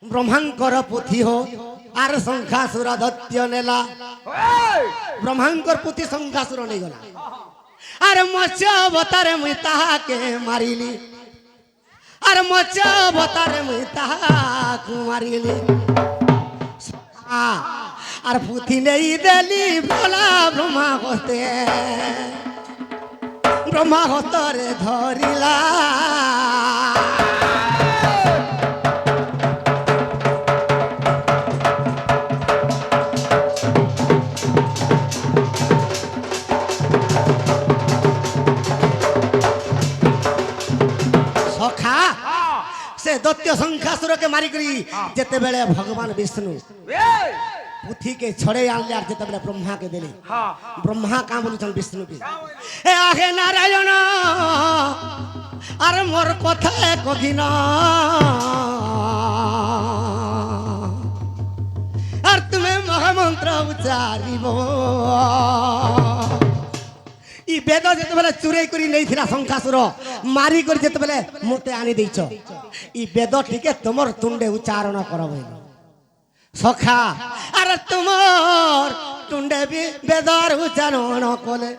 ব্রহ্মাঙ্কর পুথি হো আর সংখ্যাসুর দত্য নেলা ব্রহ্মাঙ্কর পুথি সংখ্যাসুর নেই গলা আর মৎস্য অবতারে মুই তাহাকে মারিলি আর মৎস্য অবতারে মুই তাহাকে মারিলি আর পুথি নেই দেলি বলা ব্রহ্মা হতরে ধরিলা से दैत्य संख्यासुर के मारिकरी जेते बेले भगवान विष्णु पुथी के छड़े आनले आर जेते बेले ब्रह्मा के देले ब्रह्मा का बोलछन विष्णु के ए आगे नारायण अरे मोर कथा कहिन और तुम्हें महामंत्र उच्चारिबो ई वेद जेते बेले चुराई करी नै थिला संख्यासुर मारी कर जेते बेले मते आनी दैछ ई वेद ठीके तुमर तुंडे उच्चारण करबे सखा अरे तुमर तुंडे भी वेदर उच्चारण कोले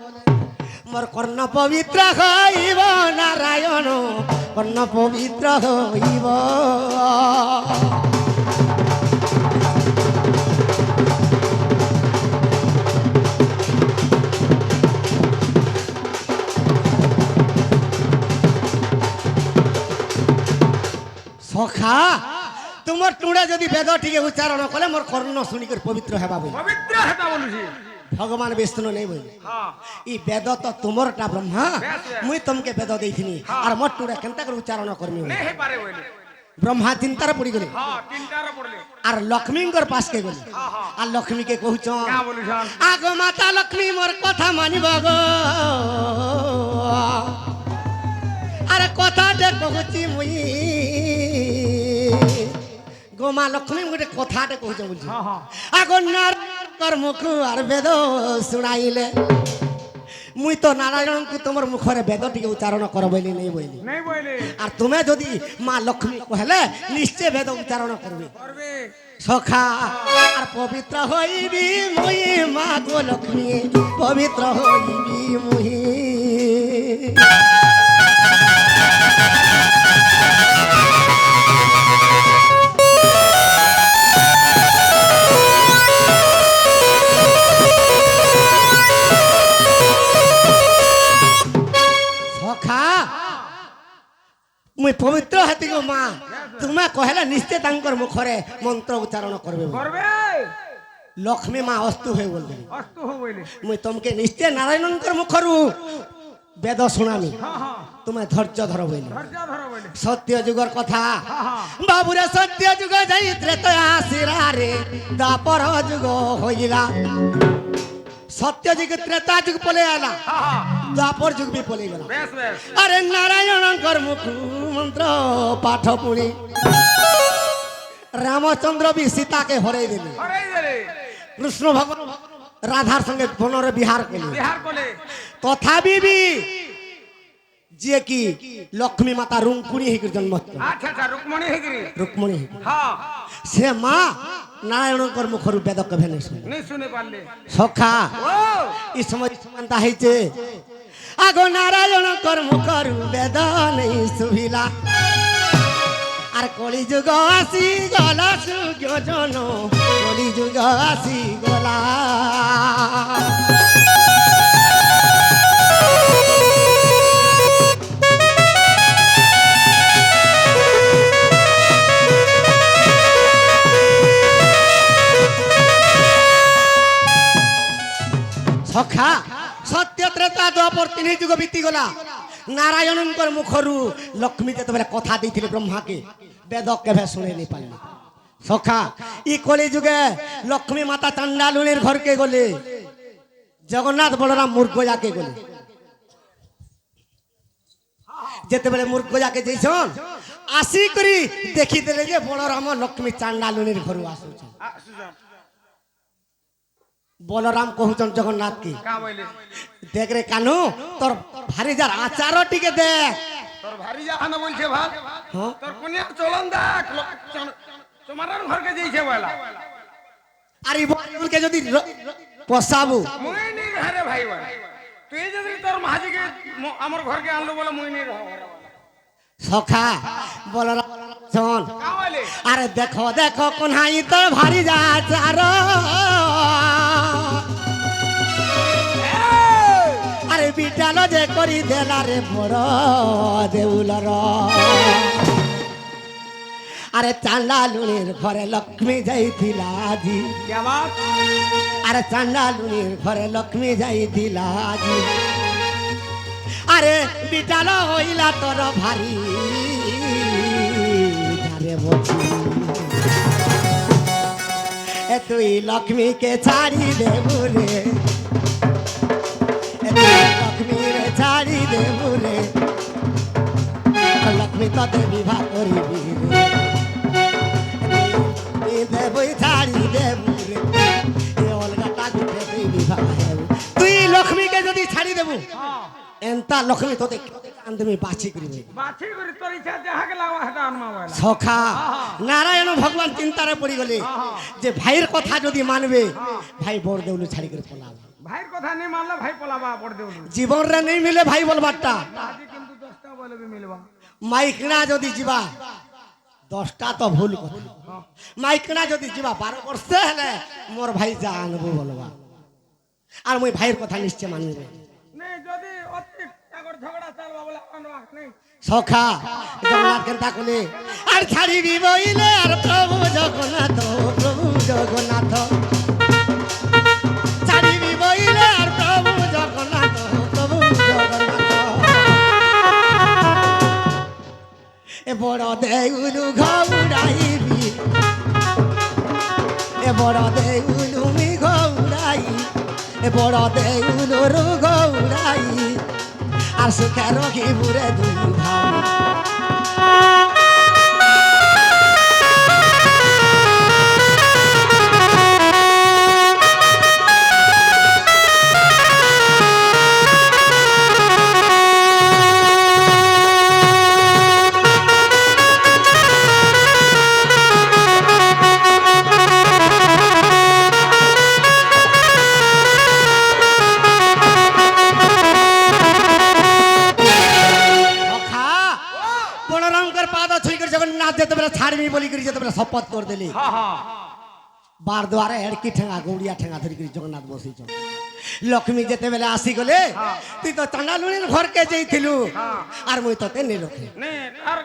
मोर कर्ण पवित्र हइब नारायण कर्ण पवित्र हइब सखा तुमर टुडा जदि वेद ठीक उच्चारण कले मोर कर्ण सुनिकर पवित्र हेबा बोल पवित्र हेबा बोलुछि भगवान विष्णु नहीं बोल हां ई वेद तो तुमरटा ब्रह्मा मुई तुमके वेद देथिनी और मोर टुडा केनता कर उच्चारण करमी नहीं हे पारे बोले ब्रह्मा चिंतार पड़ी गेले हां चिंतार पड़ले और लक्ष्मीकर पास के गेले और लक्ष्मी के कहूछन का बोलुछन आगो माता लक्ष्मी मोर कथा मानिबो गो अरे कथा दे कहूची मुई गोमा लक्ष्मी गोटे कथाटे कहूछ बोलছি आगो नारायण मुख और वेद सुनाइले मुई तो नारायण को तुमर मुखरे वेद टिके उच्चारण कर बोली नहीं बोली और तुम्हें जदि माँ लक्ष्मी कहले निश्चय वेद उच्चारण करबे सखा और पवित्र होइबी मुई माँ गो लक्ष्मी पवित्र होइबी मुई मुई पवित्र हाथी गो माँ तुम्हें कहला निश्चय तांकर मुखरे मंत्र उच्चारण करबे लक्ष्मी माँ अस्तु हो बोलबे अस्तु हो बोले मुई तुमके निश्चय नारायणकर मुखरु वेद सुनामी तुम्हें धैर्य धर बोले सत्य जुगर कथा बाबूरे सत्य जुग जाई त्रेता आसिरा रे दापर जुग होइला सत्य जुग त्रेता जुग पले आला द्वापर जुग भी पले गला अरे नारायणकर मुख मंत्र पाठ पुणी रामचंद्र भी सीता के हरै देले कृष्ण भगवान राधार संगे बनर बिहार केले तथापि भी जे की लक्ष्मी माता रुक्मिणी हे जन्म अच्छा रुक्मिणी हे रुक्मिणी हां से मां नारायणकर मुखरु वेद कभे नहीं सुने पाले सखा ई समय समानता हैचे आगो नारायणकर मुखरु वेद नहीं सुभिला आर कली जुग आसी गला सुज्ञ जन कली जुग आसी गला सखा सत्य त्रेता द्वापर तीन जुग बीती गला नारायणकर मुखरु लक्ष्मी जत बेले कथा दैथिले ब्रह्मा के वेद केभे सुने नहीं पाले सखा ई कली जुगे लक्ष्मी माता चंडालुनीर घर के गले जगन्नाथ बलराम मूर्खजा के गले जत बेले मूर्खजा के जैसन आसी करी देखि देले जे बलराम लक्ष्मी चंडालुनीर घर आसु बलराम कहूचन जगन्नाथ की देख रे कानू तोर भारी जार आचार टिके देख तोर भारी जा खाना बोलछे भाग तोर कोनिया चलन देख তোমার ঘরকে যাইছে বলা আর এই বলকে যদি পশাবু মুই নি ঘরে ভাই বল তুই যদি তোর মাঝিকে আমার ঘরকে আনলো বলে মুই নি রহ সখা বল শোন কাওয়ালে আরে দেখো দেখো কোন হাই তোর ভারী যাচ্ছে আর আরে বিটালো যে করি দেলা রে বড় দেউলর আরে চান্ডালুনির ঘরে লক্ষ্মী যাইଥିଲା আজি কে বাত আরে চান্ডালুনির ঘরে লক্ষ্মী যাইଥିଲା আজি আরে বিটালো হইলা তোর ভারী ধারে বছি এ তুই লক্ষ্মীকে ছাড়ি দেবু রে এ তুই লক্ষ্মীরে ছাড়ি দেবু রে লক্ষ্মী তোতে বিবাহ করিবি রে দেবই ছাড়ি দেবু রে এ অলগাটা গুটে তুই বিবাহ হেবু তুই লক্ষ্মীকে যদি ছাড়ি দেবু এন্তা লক্ষ্মী তোতে আমি বাছি করিবে বাছি করি তোর ইচ্ছা যাহাকে লাগবা হেটা আনমা বলা সখা নারায়ণ ভগবান চিন্তারে পড়ি গলে যে ভাইয়ের কথা যদি মানবে ভাই বড় দেউলু ছাড়ি করে পলাব ভাইয়ের কথা নেই মানলে ভাই পলাবা পড় দেউ জীবন রে নেই মিলে ভাই বলবারটা আজি কিন্তু 10টা বলবে মিলবা মাইকনা যদি ଯିବା 10টা তো ভুল কথা মাইকনা যদি ଯିବା 12 ବର୍ଷ ହେଲେ মোর ভাই যা আনবো বলবা আর মই ভাইয়ের কথা নিশ্চয় মানবে নেই যদি অতি টাগর ঝগড়া চালবা বলে আনবা নেই সখা জগন্নাথ কেনতা কলে আর ছাড়িবি বইলে আর প্রভু জগন্নাথ ছাড়িবি বইলে আর প্রভু জগন্নাথ এ বড় দেউলু ঘৌড়াইবি এ বড় দেউলু মি ঘৌড়াই এ বড় দেউলু ঘৌড়াই আর সুখে রখিবু রে দুই ভাই ছাড়বি বলি করে যেতে শপথ করে দিলি বার দ্বারে এড়কি ঠেঙা গৌড়িয়া ঠেঙা ধরি করে জগন্নাথ বসিছ লক্ষ্মী যেতে বেলে আসি গলে তুই তো চান্ডালুনির ঘরকে যাইছিলু আর মুই তোতে নে রখে নে আর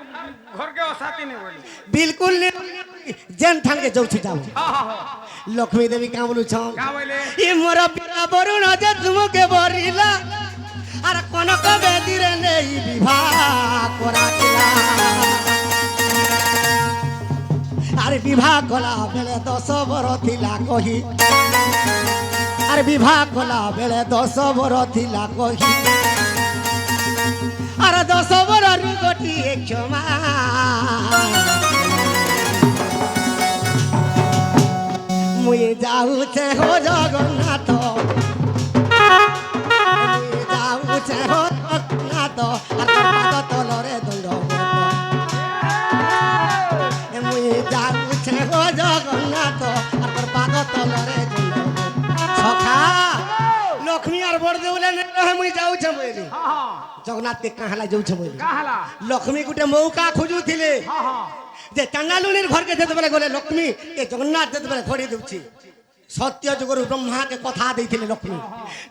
ঘরকে অসাতি নে বলি বিলকুল নে যেন ঠাঙ্গে যাউছি যাও লক্ষ্মী দেবী কা বলুছ কা বলে ই মোর পিতা বরুণ যে তুমকে বরিলা আর কনক বেদিরে নেই বিবাহ করাইলা আরে বিবাহ কলা বেলে 10 বড় থিলা কহি আরে বিবাহ কলা বেলে 10 বড় থিলা কহি আরে 10 বড় রুগটি ক্ষমা মুই যাউছে হো জগন্নাথ মুই যাউছে হো জগন্নাথ আর পাদ তলরে দণ্ড যাচ্ছে গো জগন্নাথ আর তোর পাদ তলরে সখা লক্ষ্মী আর বড় দেউলে মুই যাউছে বলি জগন্নাথকে কাহালা যাউছে বলি কাহালা লক্ষ্মী গুটে মৌকা খুঁজুଥିଲେ যে চান্ডালুনির ঘরকে যেতে বেলে গলে লক্ষ্মী এ জগন্নাথ যেতে বেলে ঘড়ি দেউছি সত্য যুগর ব্রহ্মাকে কথা ଦେଇଥିଲେ লক্ষ্মী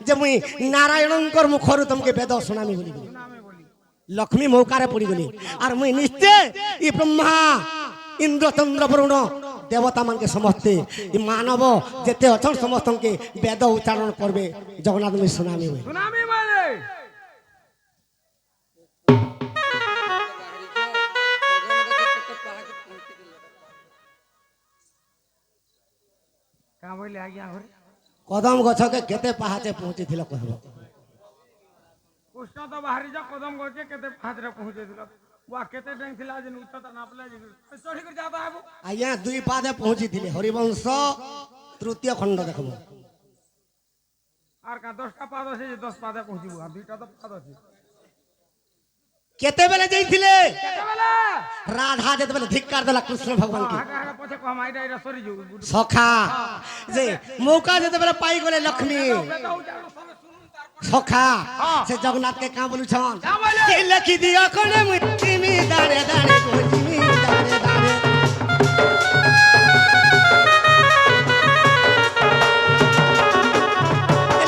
যে মুই নারায়ণঙ্কর মুখরু তোমাকে বেদ শুনামি বলি লক্ষ্মী মৌকারে পড়ি গলি আর মুই নিশ্চয় ই ব্রহ্মা ইন্দ্র চন্দ্র বরুণ দেবতা মানকে সমস্তে মানব যেতে অছন সমস্তকে বেদ উচ্চারণ করবে জগন্নাথ মুই শুনামি হই সুনামি মানে কা বলে আজ্ঞা হরে কদম গছকে কেতে পাহাচে পৌঁছিছিল কহব কৃষ্ণ তো বাহারি যা কদম গছে কেতে পাহাচরে পৌঁছে দিল বুয়া কেতে ডেং ছিল যে উচ্চতা নাপলে চড়ি করে যাতা হবো আজ্ঞা 2 পাদে পৌঁছিଥିଲେ হরিবংশ তৃতীয় খণ্ড দেখব আর কা 10টা পাদ আছে যে 10 পাদে পৌঁছিব আর 2টা তো পাদ আছে কেতেবেলে যাইছিলে কেতেবেলে রাধা যেতেবেলে ধিক্কার দেলা কৃষ্ণ ভগবানকে হাগা হাগা পছে কম আইডা আইডা সরি যাও সখা যে মৌকা যেতেবেলে পাই গলে লক্ষ্মী বেটা হই যাও সবে শুনুন তারপর সখা সে জগন্নাথকে কাঁ বলুছন কাঁ বলে? কি লেখি দিও কোনে মুই জিমি দাঁড়ে দাঁড়ে গো জিমি দাঁড়ে দাঁড়ে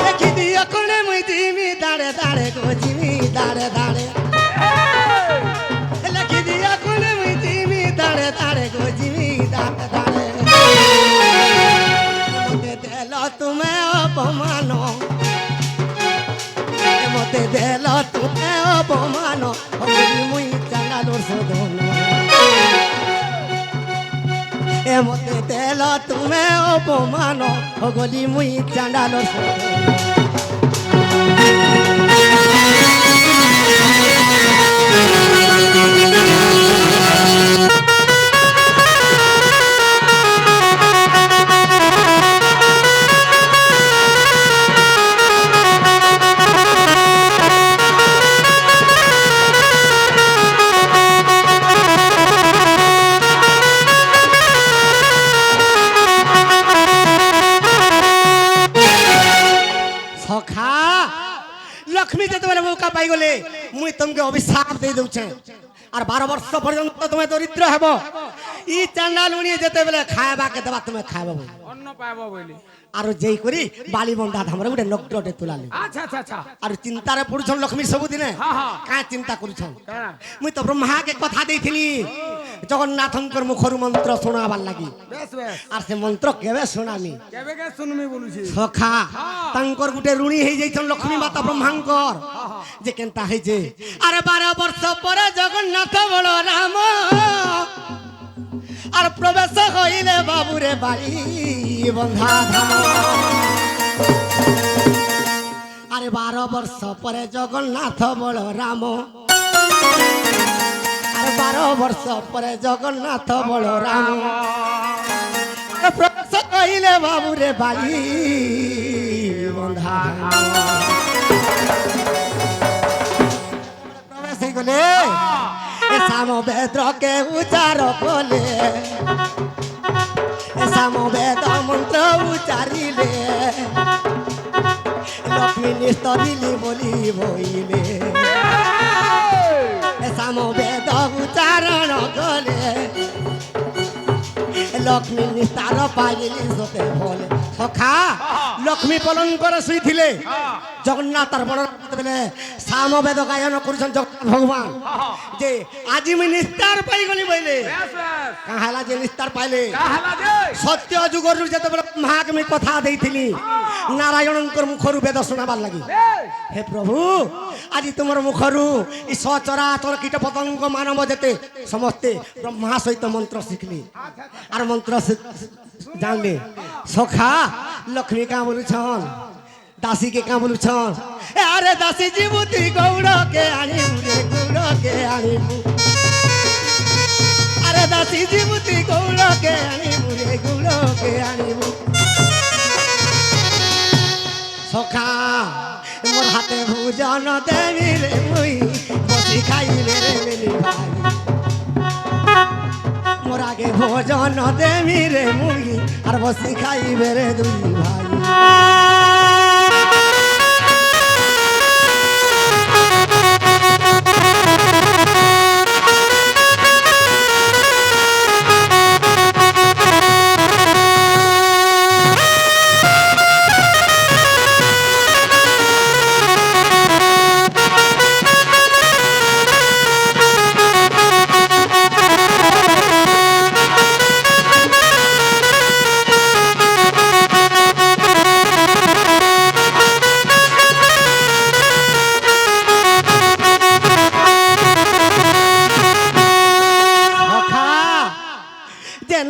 লেখি দিও কোনে মুই জিমি দাঁড়ে দাঁড়ে গো জিমি দাঁড়ে দাঁড়ে লেখি দিও কোনে মুই জিমি দাঁড়ে দাঁড়ে গো জিমি দাঁড়ে দাঁড়ে মতে দেল তুমি অপমান মতে দেল তুমি অপমান হবি মুই চাঙ্গালোর শোধন এ মতে দেল তুমি অপমান হগলি মুই চাঙ্গালোর শোধন সখা লক্ষ্মী যেতেবেলে মৌকা পাই গলে মুই তোমাকে অভিশাপ দিয়ে দউছে আর 12 বর্ষ পর্যন্ত তুমি দরিদ্র হব ই চান্ডাল উনিয়ে যেতেবেলে খাইবাকে দেবা তুমি খাইব অন্য পাবো বলি আর যেই করি বালি বন্ধা ধামরে গুটে নগডে তুলালি আচ্ছা আচ্ছা আচ্ছা আর চিন্তারে পড়ুছন লক্ষ্মী ସବୁদিনে হ্যাঁ, হ্যাঁ। কাঁ চিন্তা করুছন হ্যাঁ মুই তো ব্রহ্মাকে কথা দেইছিলি জগন্নাথঙ্কর মুখর মন্ত্র শোনাবার লাগি বেশ বেশ আর সে মন্ত্র কেবে শোনামি কেবে কে শুনমি বলুছি সখা তাঙ্কর গুটে ঋণী হয়ে যাইছন লক্ষ্মী মাতা ব্রহ্মাঙ্কর যে কেনতা হয়েছে আরে 12 বর্ষ পরে জগন্নাথ বড় রাম আর প্রবেশ হইলে বাবুরে বাড়ি বন্ধা ধাম আরে 12 বর্ষ পরে জগন্নাথ বড় রাম আরে 12 বর্ষ পরে জগন্নাথ বড় রাম প্রবেশ কইলে বাবুরে বাড়ি বন্ধা প্রবেশ গলে এ সাম বেদ্রকে উচ্চার কলে এ সাম বেদ মন্ত্র উচ্চারিলে লক্ষ্মী নিস্তরিলি বলি বইলে এ সাম বেদ উচ্চারণ কলে লক্ষ্মী নিস্তার পাইলি সতে বলে সখা লক্ষ্মী পালন করে শুইছিলে জগন্নাথ তার বড় বেলে সামবেদ গায়ন করছেন জগন্নাথ ভগবান যে আজি মুই নিস্তার পাই গলি বইলে বেশ বেশ কাহালা যে নিস্তার পাইলে কাহালা যে সত্য যুগর যেতেবেলে মহাকে আমি কথা দেইছিলি নারায়ণঙ্কর মুখরু বেদ শোনাবার লাগি হে প্রভু আজি তোমার মুখরু ই সচরাচর কীট পতঙ্গ মানব যেতে সমস্তে ব্রহ্মা সহিত মন্ত্র শিখলি আর মন্ত্র জানলে সখা লক্ষ্মী কাঁ বলুছন দাসী কে কাঁ বলুছন এ আরে দাসী জীবতী গৌড়কে আনিবু রে গৌড়কে আনিবু আরে দাসী জীবতী গৌড়কে আনিবু রে গৌড়কে আনিবু সখা মোর হাতে ভোজন দেবি রে মুই বসি খাইলে রে মেলি ভাই মোর আগে ভোজন দেবি রে মুই আর বসি খাইবে রে দুই ভাই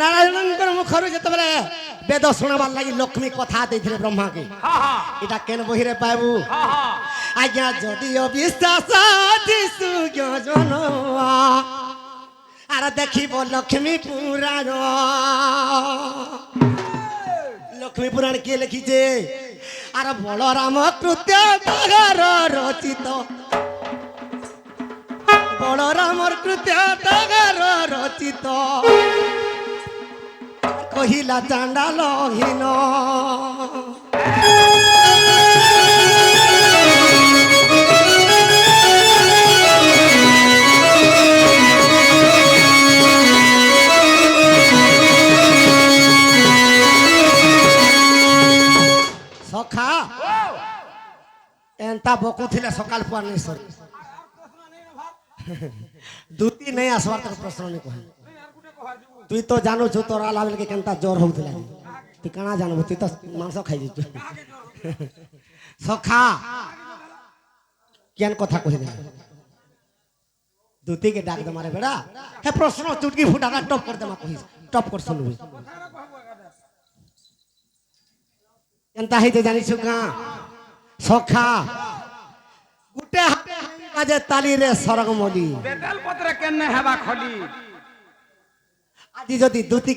নারায়ণঙ্কর মুখরু যেতেবেলে বেদ শোনাবার লাগি লক্ষ্মী কথা ଦେଇଥିଲେ ব্রহ্মাকে এটা কেন বহিরে পাইবু আজ্ঞা যদিও বিশ্বাস যিশুজ্ঞ জন আর দেখিব লক্ষ্মী পুরাণ লক্ষ্মী পুরাণ কে লিখিছে আর বলরাম কৃত্য তাহার রচিত বলরামর কৃত্য টগর রচিত কহিলা চাণ্ডাল হীন সখা এন্তা বকু ଥିଲେ সকাল পুয়া নেই সরি দুতি নেই আসবার তোর প্রশ্ন নেই কহে তুই তো জানুছু তোর আলা বেলকে কেনতা জ্বর হউଥିଲା তুই কাଣା জানবু তুই তো মাংস খাই দিছু সখা কেন কথা কহি দে দুতি কে ডাক দে মারে বেড়া হে প্রশ্ন চুটকি ফুটাটা টপ করে দে মা কহিস টপ কর শুনবি কেনতা হইতে জানিছু কা সখা গুটে হাতে কাজে তালি রে সরগমলি বেতাল পত্রে কেন হেবা খলি আজি যদি দুতি